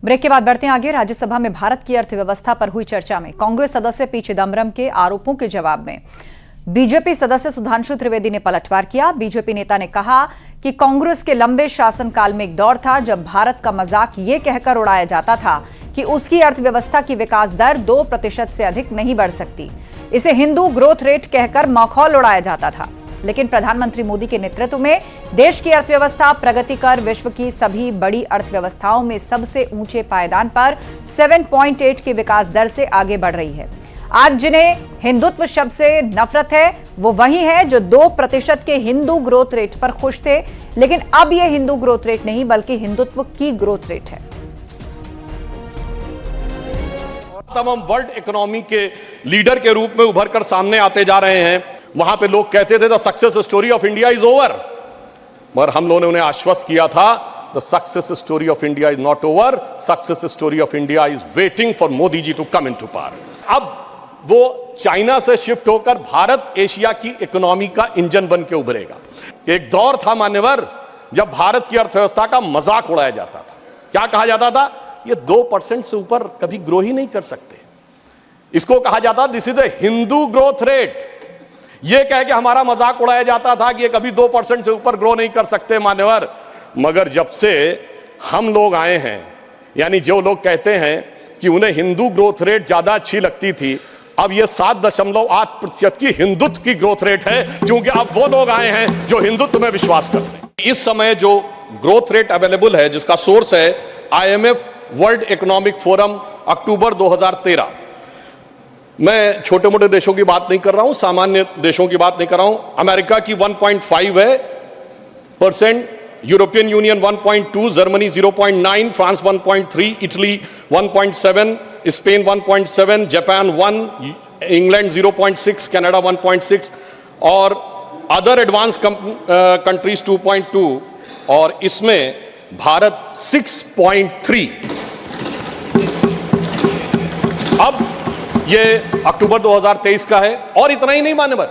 Break के बाद बढ़ते हैं आगे। राज्यसभा में भारत की अर्थव्यवस्था पर हुई चर्चा में कांग्रेस सदस्य पी चिदंबरम के आरोपों के जवाब में बीजेपी सदस्य सुधांशु त्रिवेदी ने पलटवार किया। बीजेपी नेता ने कहा कि कांग्रेस के लंबे शासनकाल में एक दौर था जब भारत का मजाक ये कहकर उड़ाया जाता था कि उसकी अर्थव्यवस्था की विकास दर 2% से अधिक नहीं बढ़ सकती। इसे हिंदू ग्रोथ रेट कहकर मखौल उड़ाया जाता था। लेकिन प्रधानमंत्री मोदी के नेतृत्व में देश की अर्थव्यवस्था प्रगति कर विश्व की सभी बड़ी अर्थव्यवस्थाओं में सबसे ऊंचे पायदान पर 7.8 की विकास दर से आगे बढ़ रही है। आज जिन्हें हिंदुत्व शब्द से नफरत है वो वही है जो 2% के हिंदू ग्रोथ रेट पर खुश थे, लेकिन अब यह हिंदू ग्रोथ रेट नहीं बल्कि हिंदुत्व की ग्रोथ रेट है। हम वर्ल्ड इकोनॉमी के लीडर के रूप में उभर कर सामने आते जा रहे हैं। वहां पे लोग कहते थे the success story of India is over, मगर हम लोगों ने उन्हें आश्वस्त किया था the success story of India is not over, success story of India is waiting for Modi ji to come into power. अब वो चाइना से शिफ्ट होकर भारत एशिया की इकोनॉमी का इंजन बन के उभरेगा। एक दौर था मान्यवर जब भारत की अर्थव्यवस्था का मजाक उड़ाया जाता था। क्या कहा जाता था? ये 2% से ऊपर कभी ग्रो ही नहीं कर सकते। इसको कहा जाता this is the Hindu growth rate. ये कह के हमारा मजाक उड़ाया जाता था कि ये कभी 2% से ऊपर ग्रो नहीं कर सकते मान्यवर। मगर जब से हम लोग आए हैं, यानी जो लोग कहते हैं कि उन्हें हिंदू ग्रोथ रेट ज्यादा अच्छी लगती थी, अब ये 7.8% की हिंदुत्व की ग्रोथ रेट है, क्योंकि अब वो लोग आए हैं जो हिंदुत्व में विश्वास करते हैं। इस समय जो ग्रोथ रेट अवेलेबल है, जिसका सोर्स है IMF वर्ल्ड इकोनॉमिक फोरम अक्टूबर 2013। मैं छोटे मोटे देशों की बात नहीं कर रहा हूं, सामान्य देशों की बात नहीं कर रहा हूं। अमेरिका की 1.5 है %, European union 1.2, Germany 0.9, France 1.3, Italy 1.7, Spain 1.7, Japan 1, England 0.6, Canada 1.6 और अदर एडवांस कंट्रीज 2.2 और इसमें भारत 6.3। अब ये अक्टूबर 2023 का है। और इतना ही नहीं मान्यवर,